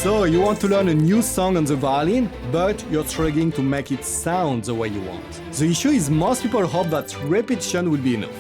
So you want to learn a new song on the violin, but you're struggling to make it sound the way you want. The issue is most people hope that repetition will be enough.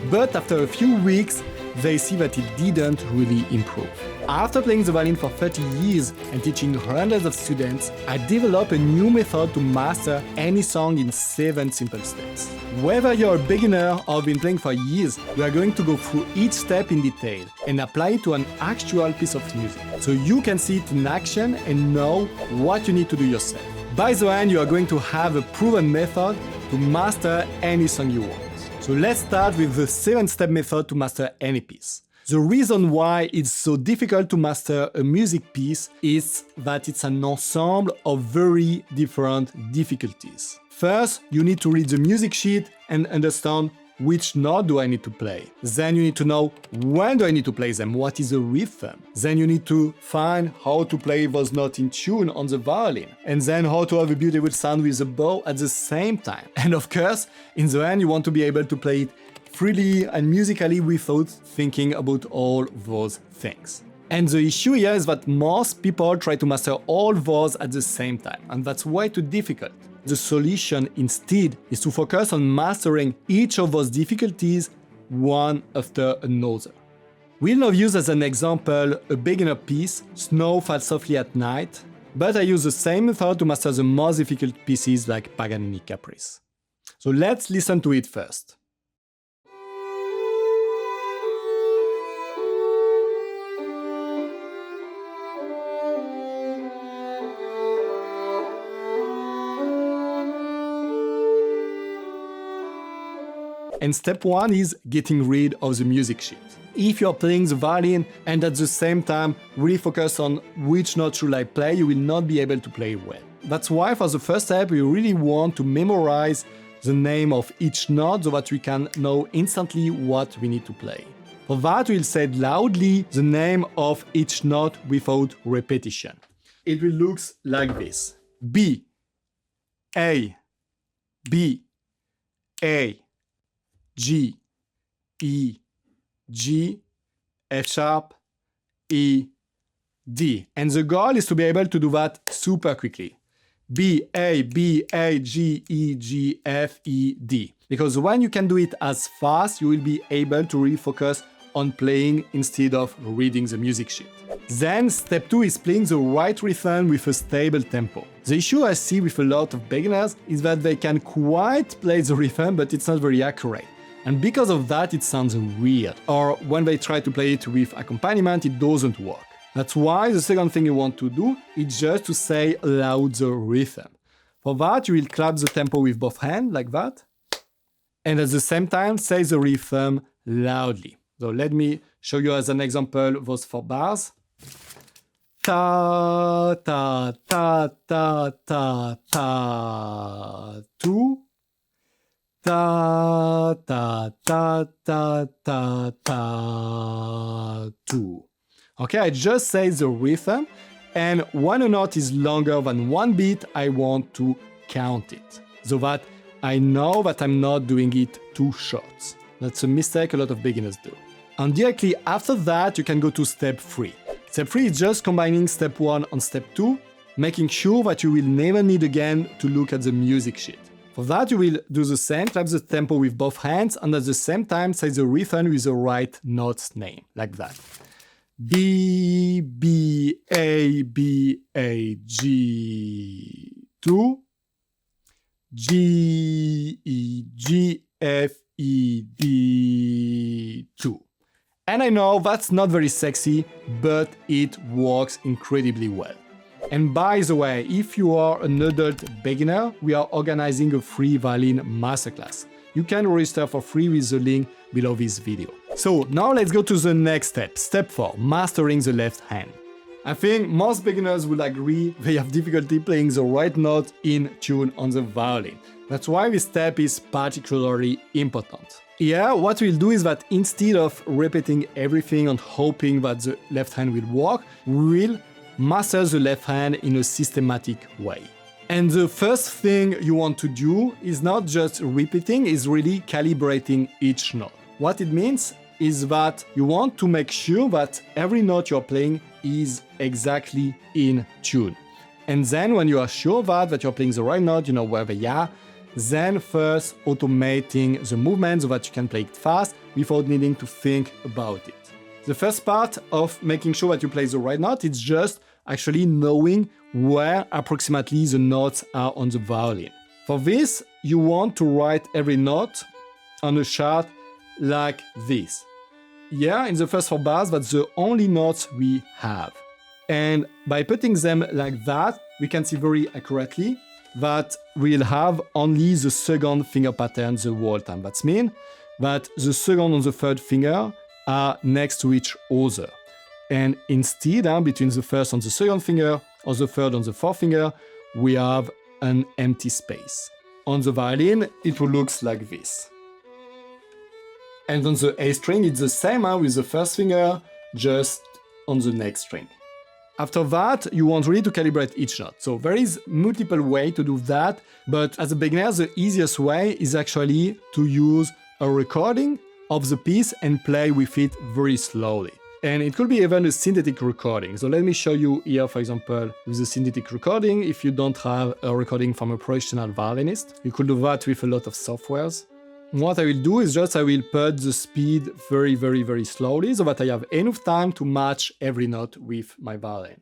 But after a few weeks, they see that it didn't really improve. After playing the violin for 30 years and teaching hundreds of students, I developed a new method to master any song in 7 simple steps. Whether you're a beginner or have been playing for years, we are going to go through each step in detail and apply it to an actual piece of music, so you can see it in action and know what you need to do yourself. By the end, you are going to have a proven method to master any song you want. So let's start with the 7-step method to master any piece. The reason why it's so difficult to master a music piece is that it's an ensemble of very different difficulties. First, you need to read the music sheet and understand which note do I need to play. Then you need to know when do I need to play them, what is the rhythm. Then you need to find how to play those notes in tune on the violin. And then how to have a beautiful sound with the bow at the same time. And of course, in the end, you want to be able to play it freely and musically without thinking about all those things. And the issue here is that most people try to master all those at the same time, and that's way too difficult. The solution instead is to focus on mastering each of those difficulties one after another. We'll now use as an example a beginner piece, Snow Falls Softly at Night, but I use the same method to master the most difficult pieces like Paganini Caprice. So let's listen to it first. And step 1 is getting rid of the music sheet. If you're playing the violin and at the same time really focus on which note should I play, you will not be able to play well. That's why for the first step we really want to memorize the name of each note so that we can know instantly what we need to play. For that we'll say loudly the name of each note without repetition. It will look like this. B, A, B, A, G, E, G, F sharp, E, D. And the goal is to be able to do that super quickly. B, A, G, E, G, F, E, D. Because when you can do it as fast, you will be able to really focus on playing instead of reading the music sheet. Then step 2 is playing the right rhythm with a stable tempo. The issue I see with a lot of beginners is that they can quite play the rhythm, but it's not very accurate. And because of that, it sounds weird. Or when they try to play it with accompaniment, it doesn't work. That's why the second thing you want to do is just to say aloud the rhythm. For that, you will clap the tempo with both hands, like that. And at the same time, say the rhythm loudly. So let me show you as an example those 4 bars. Ta, ta, ta, ta, ta, ta, 2. Ta, ta, ta, ta, ta, ta, 2. Okay, I just say the rhythm, and when a note is longer than 1 beat, I want to count it, so that I know that I'm not doing it too short. That's a mistake a lot of beginners do. And directly after that, you can go to step 3. Step 3 is just combining step 1 and step 2, making sure that you will never need again to look at the music sheet. For that, you will do the same, clap the tempo with both hands, and at the same time say the rhythm with the right note's name, like that. B, B, A, G, 2. G, E, G, F, E, D, 2. And I know that's not very sexy, but it works incredibly well. And by the way, if you are an adult beginner, we are organizing a free violin masterclass. You can register for free with the link below this video. So now let's go to the next step, step 4, mastering the left hand. I think most beginners will agree they have difficulty playing the right note in tune on the violin. That's why this step is particularly important. Here, what we'll do is that instead of repeating everything and hoping that the left hand will work, we'll master the left hand in a systematic way. And the first thing you want to do is not just repeating, is really calibrating each note. What it means is that you want to make sure that every note you're playing is exactly in tune. And then when you are sure that you're playing the right note, you know where they are, then first automating the movement so that you can play it fast without needing to think about it. The first part of making sure that you play the right note is just actually knowing where approximately the notes are on the violin. For this, you want to write every note on a chart like this. Here, in the first 4 bars, that's the only notes we have. And by putting them like that, we can see very accurately that we'll have only the second finger pattern the whole time. That means that the second and the third finger are next to each other. And instead, between the first and the second finger, or the third and the fourth finger, we have an empty space. On the violin, it will look like this. And on the A string, it's the same with the first finger, just on the next string. After that, you want really to calibrate each note. So there is multiple ways to do that, but as a beginner, the easiest way is actually to use a recording of the piece and play with it very slowly. And it could be even a synthetic recording. So let me show you here, for example, with a synthetic recording. If you don't have a recording from a professional violinist, you could do that with a lot of softwares. What I will do is just I will put the speed very, very, very slowly so that I have enough time to match every note with my violin.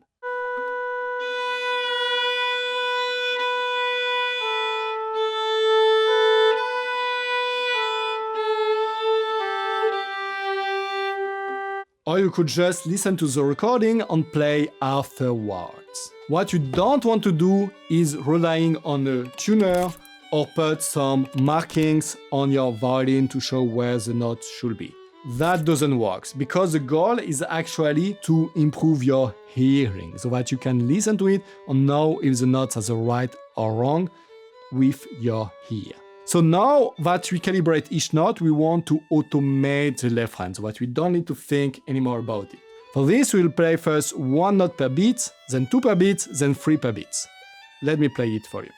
Or you could just listen to the recording and play afterwards. What you don't want to do is relying on a tuner or put some markings on your violin to show where the notes should be. That doesn't work, because the goal is actually to improve your hearing, so that you can listen to it and know if the notes are the right or wrong with your ear. So now that we calibrate each note, we want to automate the left hand, so that we don't need to think anymore about it. For this, we'll play first 1 note per beat, then 2 per beat, then 3 per beat. Let me play it for you.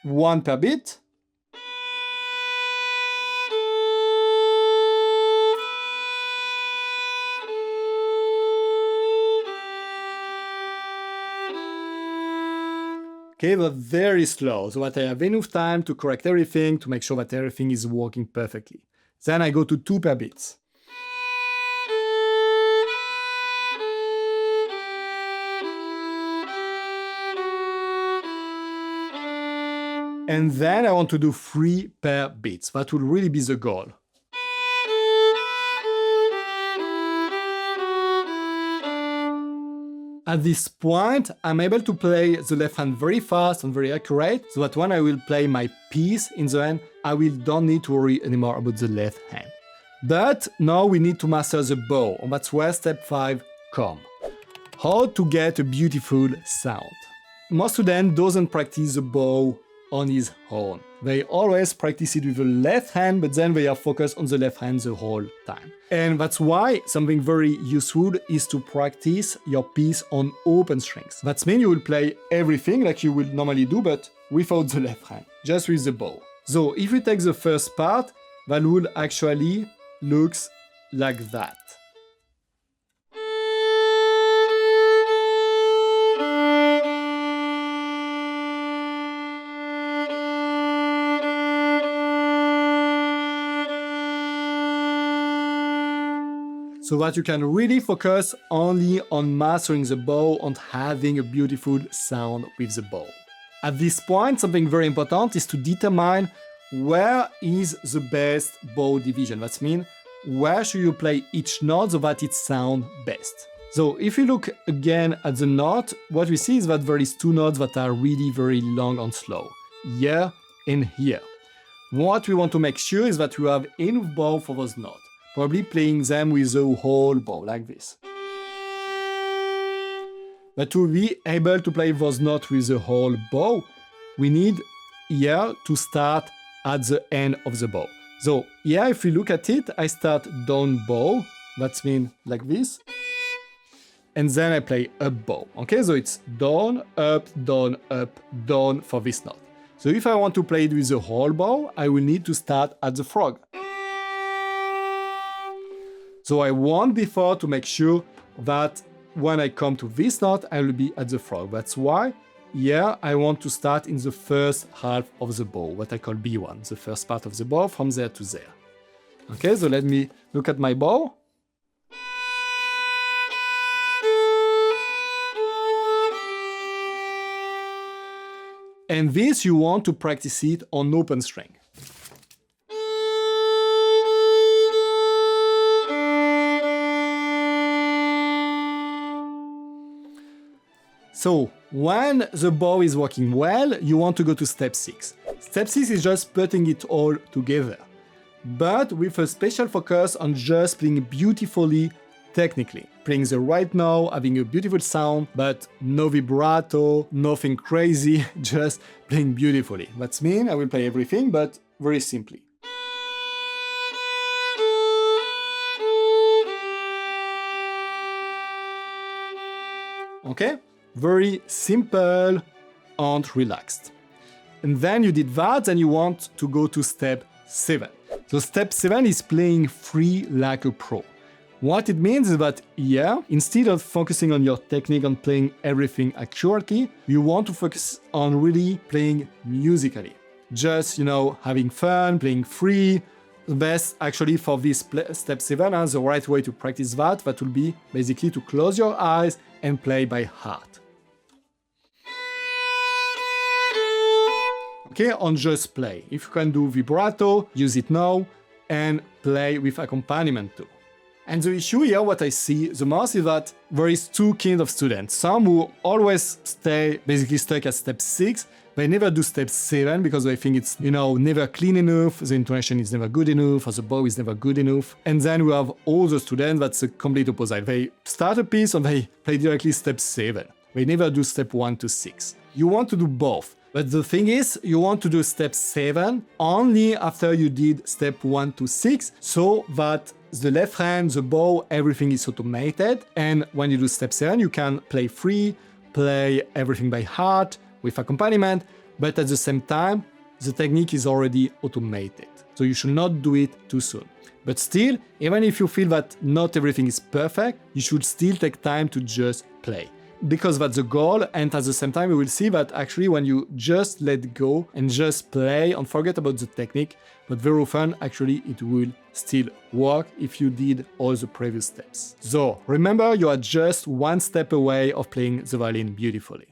1 per beat. Okay, but very slow, so that I have enough time to correct everything, to make sure that everything is working perfectly. Then I go to 2 per beat. And then I want to do 3 per beat. That will really be the goal. At this point, I'm able to play the left hand very fast and very accurate, so that when I will play my piece in the end, I don't need to worry anymore about the left hand. But now we need to master the bow, and that's where step 5 comes. How to get a beautiful sound. Most students don't practice the bow on his own. They always practice it with the left hand, but then they are focused on the left hand the whole time. And that's why something very useful is to practice your piece on open strings. That means you will play everything like you will normally do, but without the left hand, just with the bow. So if we take the first part, that will actually looks like that. So that you can really focus only on mastering the bow and having a beautiful sound with the bow. At this point, something very important is to determine where is the best bow division. That means, where should you play each note so that it sounds best. So if you look again at the note, what we see is that there is 2 notes that are really very long and slow, here and here. What we want to make sure is that we have enough bow for those notes. Probably playing them with the whole bow, like this. But to be able to play those notes with the whole bow, we need here to start at the end of the bow. So here, if we look at it, I start down bow, that means like this, and then I play up bow. Okay, so it's down, up, down for this note. So if I want to play it with the whole bow, I will need to start at the frog. So I want before to make sure that when I come to this note, I will be at the frog. That's why here I want to start in the first half of the bow, what I call B1, the first part of the bow from there to there. Okay, so let me look at my bow. And this you want to practice it on open string. So, when the bow is working well, you want to go to step 6. Step 6 is just putting it all together, but with a special focus on just playing beautifully technically. Playing the right note, having a beautiful sound, but no vibrato, nothing crazy, just playing beautifully. That's mean I will play everything, but very simply. Okay? Very simple and relaxed. And then you did that, and you want to go to step 7. So step 7 is playing free like a pro. What it means is that here, instead of focusing on your technique and playing everything accurately, you want to focus on really playing musically. Just, having fun, playing free. The best actually for this step 7, the right way to practice that will be basically to close your eyes and play by heart. Okay, and just play. If you can do vibrato, use it now, and play with accompaniment too. And the issue here, what I see the most is that there is two kinds of students. Some who always stay basically stuck at step 6, they never do step 7 because they think it's, never clean enough, the intonation is never good enough, or the bow is never good enough. And then we have all the students that's the complete opposite. They start a piece and they play directly step 7. They never do step 1 to 6. You want to do both. But the thing is, you want to do step 7 only after you did step 1 to 6, so that the left hand, the bow, everything is automated. And when you do step 7, you can play free, play everything by heart, with accompaniment, but at the same time, the technique is already automated. So you should not do it too soon. But still, even if you feel that not everything is perfect, you should still take time to just play. Because that's the goal, and at the same time you will see that actually when you just let go and just play and forget about the technique, but very often actually it will still work if you did all the previous steps. So remember, you are just one step away of playing the violin beautifully.